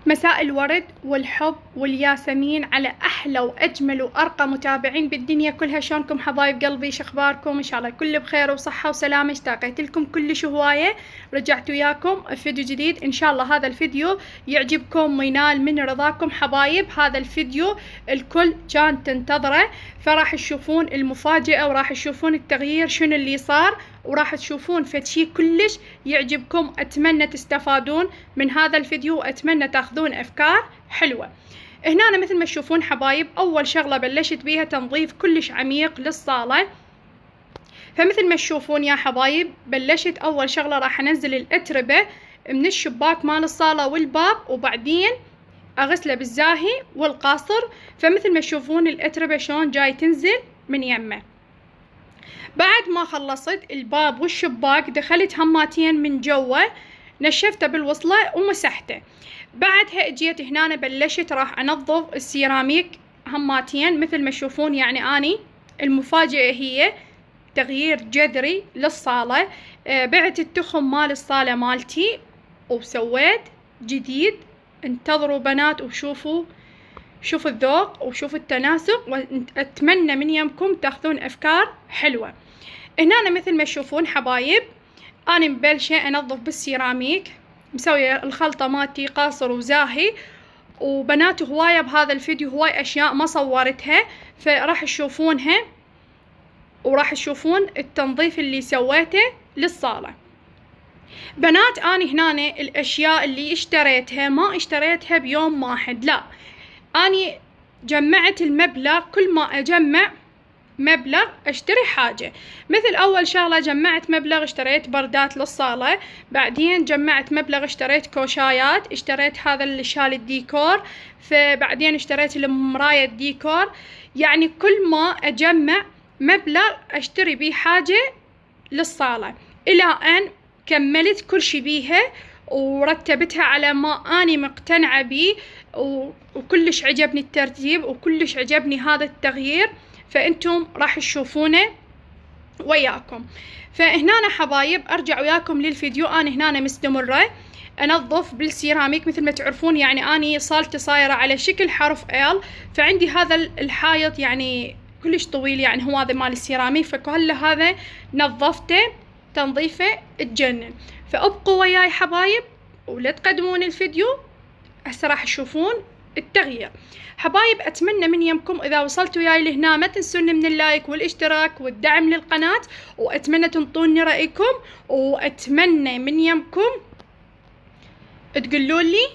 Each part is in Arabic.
مساء الورد والحب والياسمين على أحلى وأجمل وأرقى متابعين بالدنيا كلها. شلونكم حبايب قلبي؟ شخباركم؟ إن شاء الله الكل بخير وصحة وسلامة. اشتاقيت لكم كلش هواية، رجعت وياكم بفيديو جديد. إن شاء الله هذا الفيديو يعجبكم وينال من رضاكم حبايب. هذا الفيديو الكل كان تنتظره، فراح تشوفون المفاجأة وراح تشوفون التغيير شنو اللي صار، وراح تشوفون فد شي كلش يعجبكم. أتمنى تستفادون من هذا الفيديو وأتمنى تاخذون أفكار حلوة. هنا أنا مثل ما تشوفون حبايب، أول شغلة بلشت بيها تنظيف كلش عميق للصالة. فمثل ما تشوفون يا حبايب، بلشت أول شغلة راح أنزل الأتربة من الشباك مال الصالة والباب، وبعدين أغسله بالزاهي والقاصر. فمثل ما تشوفون الأتربة شلون جاي تنزل من يمه. بعد ما خلصت الباب والشباك دخلت هماتين من جوا، نشفته بالوصلة ومسحته. بعدها اجيت هنا أنا بلشت راح انظف السيراميك هماتين مثل ما تشوفون. يعني اني المفاجأة هي تغيير جذري للصالة. بعت التخم مال الصالة مالتي وسويت جديد. انتظروا بنات وشوفوا الذوق وشوفوا التناسق، واتمنى من يمكم تاخذون افكار حلوة. هنا أنا مثل ما تشوفون حبايب، أنا مبلشة أنظف بالسيراميك، مسوية الخلطة مالتي قاصر وزاهي. وبنات هواية بهذا الفيديو هواي أشياء ما صورتها، فراح تشوفونها وراح تشوفون التنظيف اللي سويته للصالة. بنات أنا هنا الأشياء اللي اشتريتها ما اشتريتها بيوم واحد، لا، أنا جمعت المبلغ. كل ما أجمع مبلغ اشتري حاجة. مثل اول شغلة جمعت مبلغ اشتريت بردات للصالة، بعدين جمعت مبلغ اشتريت كوشايات، اشتريت هذا الشال الديكور، فبعدين اشتريت المراية الديكور. يعني كل ما اجمع مبلغ اشتري بيه حاجة للصالة، الى ان كملت كل شي بيها ورتبتها على ما اني مقتنعة بيه. وكلش عجبني الترتيب وكلش عجبني هذا التغيير، فانتم راح تشوفونه وياكم. فهنا أنا حبايب ارجع وياكم للفيديو. انا هنا مستمرة انظف بالسيراميك مثل ما تعرفون. يعني اني صالتي صايرة على شكل حرف ال، فعندي هذا الحايط يعني كلش طويل، يعني هو هذا مال السيراميك، فكله هذا نظفته تنظيفه تجنن. فابقوا وياي حبايب ولا تقدمون الفيديو، هسه راح تشوفون التغيير. حبايب اتمنى من يمكم اذا وصلتوا وياي لهنا ما تنسوني من اللايك والاشتراك والدعم للقناة، واتمنى تنطوني رايكم، واتمنى من يمكم تقولوا لي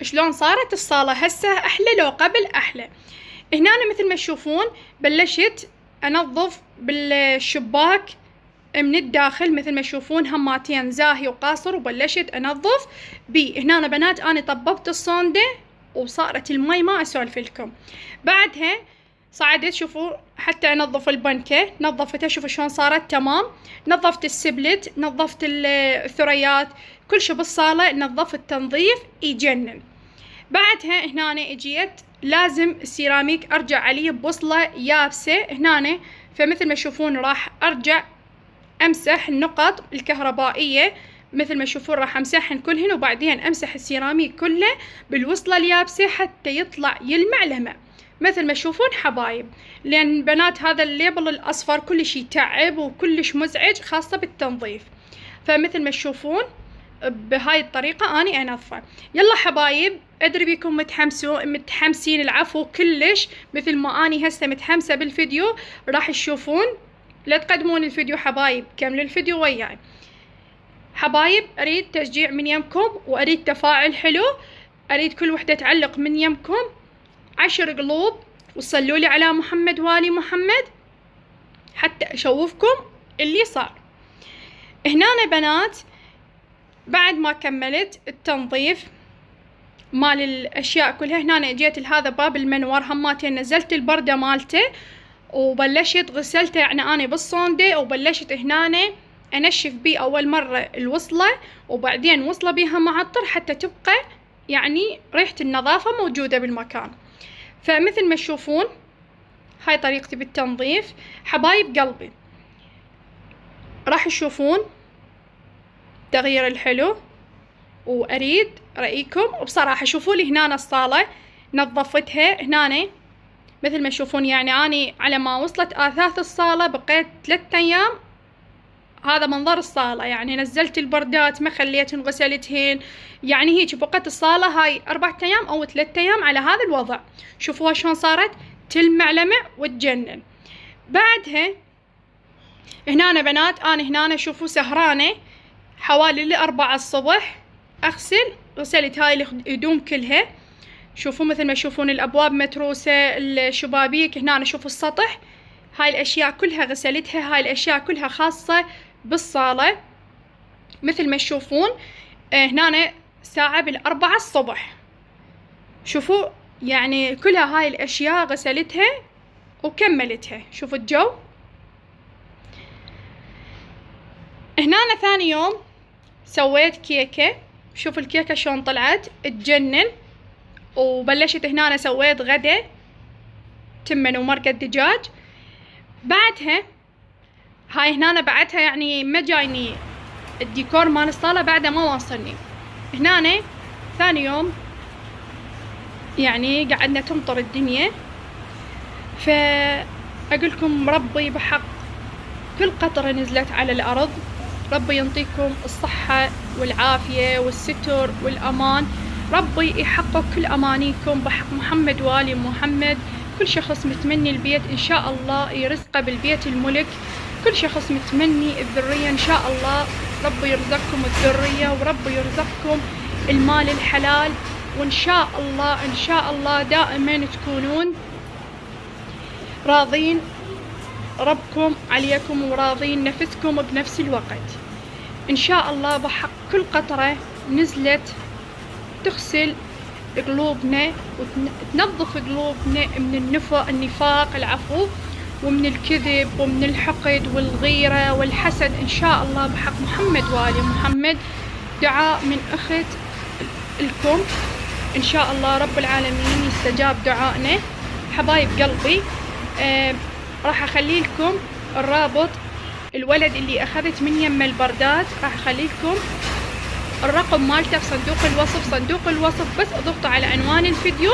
شلون صارت الصالة هسه، احلى لو قبل احلى. هنا أنا مثل ما تشوفون بلشت انظف بالشباك من الداخل مثل ما تشوفون، هماتين زاهي وقاصر، وبلشت انظف بيه. هنا أنا بنات انا طبقت الصوندة وصارت المي ما اسولف لكم. بعدها صعدت شوفوا حتى انظف البنكة، نظفتها شوفوا شلون صارت تمام. نظفت السبلت، نظفت الثريات، كل شي بالصالة نظفت تنظيف يجنن. بعدها هنا اجيت لازم السيراميك ارجع عليه بوصلة يابسة هنا. فمثل ما تشوفون راح ارجع امسح النقط الكهربائية مثل ما تشوفون، راح امسحهن كلهن، وبعدين امسح السيراميك كله بالوصلة اليابسة حتى يطلع يلمع لمع مثل ما تشوفون حبايب. لان بنات هذا الليبل الاصفر كلش يتعب وكلش مزعج خاصة بالتنظيف. فمثل ما تشوفون بهاي الطريقة اني انظفه. يلا حبايب ادري بيكم متحمسين، العفو كلش مثل ما اني هسه متحمسة بالفيديو. راح تشوفون، لا تقدمون الفيديو حبايب، كملوا الفيديو وياي حبايب. اريد تشجيع من يمكم واريد تفاعل حلو. اريد كل وحدة تعلق من يمكم 10 قلوب، وصلوا لي على محمد والي محمد حتى اشوفكم اللي صار. هنا بنات بعد ما كملت التنظيف مال الاشياء كلها، هنا اجيت لهذا باب المنور هماتين نزلت البردة مالته وبلشت غسلته. يعني انا بالصوندة وبلشت هنا انشف بيه اول مرة الوصلة، وبعدين وصلة بيها معطر حتى تبقى يعني ريحة النظافة موجودة بالمكان. فمثل ما تشوفون هاي طريقتي بالتنظيف حبايب قلبي. راح تشوفون تغيير الحلو. وأريد رأيكم. وبصراحة شوفوا لي هنا الصالة نظفتها هنا مثل ما تشوفون، يعني أني على ما وصلت آثاث الصالة بقيت 3 أيام. هذا منظر الصالة، يعني نزلت البردات ما خليتهن غسلتهن، يعني هيك بقت الصالة هاي 4 أيام أو 3 أيام على هذا الوضع. شوفوها شلون صارت تلمع لمع وتجنن. بعدها هنا بنات أنا هنا شوفوا سهرانة حوالي 4 الصبح أغسل. غسلت هاي الهدوم كلها، شوفوا مثل ما تشوفون الأبواب متروسة، الشبابيك هنا شوفوا السطح، هاي الأشياء كلها غسلتها. هاي الأشياء كلها خاصة بالصالة مثل ما تشوفون. هنا ساعة 4 الصبح. شوفوا يعني كلها هاي الأشياء غسلتها وكملتها. شوفوا الجو. هنا ثاني يوم سويت كيكة، شوفوا الكيكة شلون طلعت تجنن. وبلشت هنا سويت غدا تمن ومرقة دجاج. بعدها هاي هنا بعدها يعني ما جايني الديكور مال الصالة، بعده ما واصلني. هنا ثاني يوم يعني قعدنا تمطر الدنيا، فأقولكم ربي بحق كل قطرة نزلت على الأرض ربي ينطيكم الصحة والعافية والستر والأمان. ربي يحقق كل أمانيكم بحق محمد وآل محمد. كل شخص متمني البيت إن شاء الله يرزقه بالبيت الملك. كل شخص متمني الذرية إن شاء الله ربي يرزقكم الذرية، وربي يرزقكم المال الحلال. وإن شاء الله إن شاء الله دائما تكونون راضين ربكم عليكم وراضين نفسكم بنفس الوقت إن شاء الله. بحق كل قطرة نزلت تغسل قلوبنا وتنظف قلوبنا من النفاق العفو، ومن الكذب ومن الحقد والغيرة والحسد إن شاء الله بحق محمد وآل محمد. دعاء من أخت لكم إن شاء الله رب العالمين يستجاب دعائنا. حبايب قلبي راح أخلي لكم الرابط، الولد اللي أخذت من يم البردات راح أخلي لكم الرقم مالته في صندوق الوصف. صندوق الوصف بس اضغطوا على عنوان الفيديو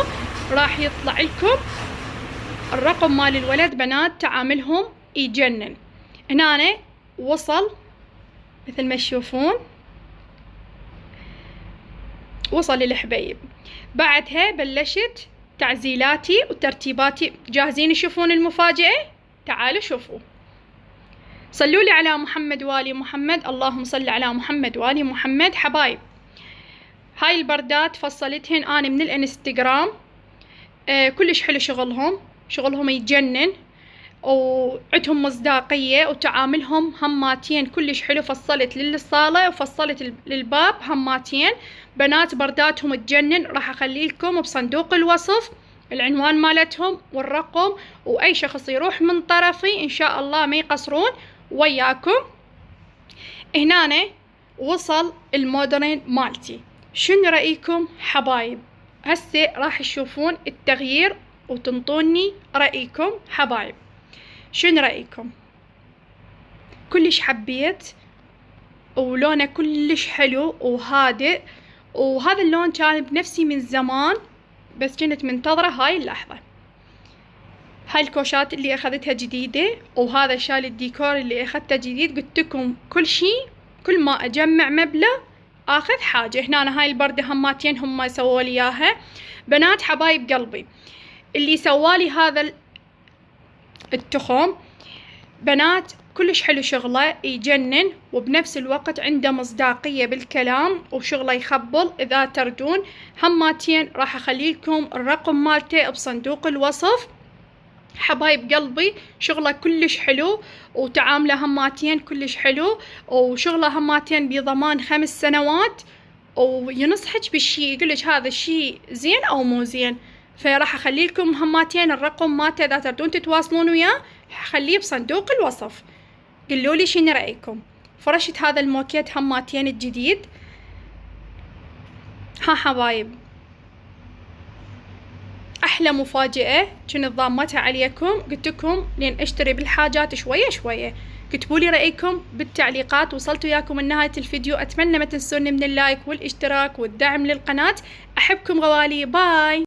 راح يطلع لكم الرقم مال الولد. بنات تعاملهم يجنن. هنا وصل مثل ما تشوفون، وصل الحبيب. بعدها بلشت تعزيلاتي وترتيباتي. جاهزين تشوفون المفاجأة؟ تعالوا شوفوا. صلوا لي على محمد وآل محمد. اللهم صل على محمد وآل محمد. حبايب هاي البردات فصلتهن أنا من الانستغرام. كلش حلو شغلهم يجنن، وعندهم مصداقية وتعاملهم هماتين كلش حلو. فصلت للصالة وفصلت للباب هماتين. بنات برداتهم تجنن. راح أخلي لكم بصندوق الوصف العنوان مالتهم والرقم، وأي شخص يروح من طرفي إن شاء الله ما يقصرون وياكم. هنا وصل المودرن مالتي. شنو رأيكم حبايب؟ هسه راح تشوفون التغيير وتنطوني رأيكم حبايب. شنو رأيكم؟ كلش حبيت، ولونه كلش حلو وهادئ، وهذا اللون كان بنفسي من زمان بس كنت منتظرة هاي اللحظة. هاي الكوشات اللي أخذتها جديدة، وهذا شال الديكور اللي أخذته جديد. قلت لكم كل شي كل ما أجمع مبلغ أخذ حاجة. هنا هاي البردة هماتين هم سووا لي إياها. بنات حبايب قلبي اللي سوالي هذا التخم بنات كلش حلو شغله يجنن، وبنفس الوقت عنده مصداقية بالكلام وشغله يخبل. إذا تردون هماتين راح أخلي لكم الرقم مالته بصندوق الوصف. حبايب قلبي شغله كلش حلو وتعامله هماتين كلش حلو، وشغله هماتين بضمان 5 سنوات، وينصحك بالشي يقولك هذا الشي زين أو مو زين. فراح أخلي لكم هماتين الرقم مالته إذا تردون تتواصلون وياه خليه بصندوق الوصف. قلوا لي شنو رأيكم. فرشت هذا الموكيت هماتين الجديد. ها حبايب أحلى مفاجأة كنت ضامتها عليكم. قلت لكم لين أشتري بالحاجات شوية شوية. كتبوا لي رأيكم بالتعليقات. وصلت وياكم لنهاية الفيديو، أتمنى ما تنسوني من اللايك والاشتراك والدعم للقناة. أحبكم غوالي، باي.